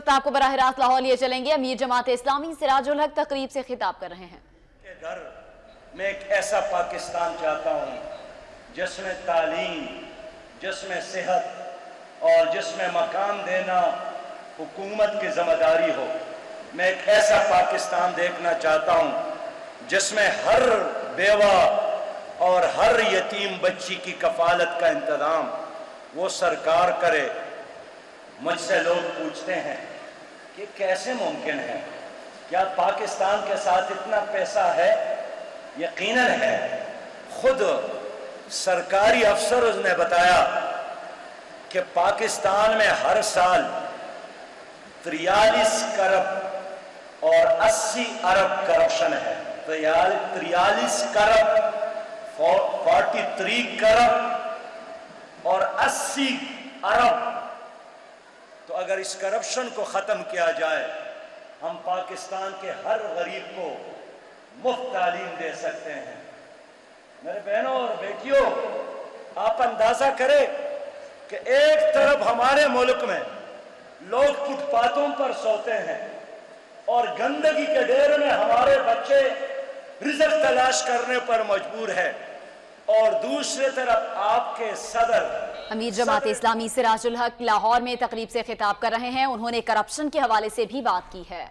वक्त आपको बराह रास्त लाहौर लिए चलेंगे। अमीर जमात इस्लामी सिराजुल हक तकरीब से खिताब कर रहे हैं। घर मैं एक ऐसा पाकिस्तान चाहता हूँ जिसमें तालीम, जिसमें सेहत और जिसमें मकान देना हुकूमत की जिम्मेदारी हो। मैं एक ऐसा पाकिस्तान देखना चाहता हूँ जिसमें हर बेवा और हर यतीम बच्ची की कफालत का इंतजाम वो सरकार करे। मुझसे लोग पूछते हैं कि कैसे मुमकिन है, क्या पाकिस्तान के साथ इतना पैसा है? यकीनन है। खुद सरकारी अफसर ने बताया कि पाकिस्तान में हर साल 43 खरब और 80 अरब करप्शन है। 43 खरब, 43 खरब और 80 अरब। तो अगर इस करप्शन को ख़त्म किया जाए, हम पाकिस्तान के हर गरीब को मुफ्त तालीम दे सकते हैं। मेरे बहनों और बेटियों, आप अंदाज़ा करें कि एक तरफ हमारे मुल्क में लोग फुटपाथों पर सोते हैं और गंदगी के ढेर में हमारे बच्चे रिज़्क़ तलाश करने पर मजबूर है, और दूसरी तरफ आपके सदर अमीर जमात इस्लामी सिराजुल हक लाहौर में तकरीब से खिताब कर रहे हैं। उन्होंने करप्शन के हवाले से भी बात की है।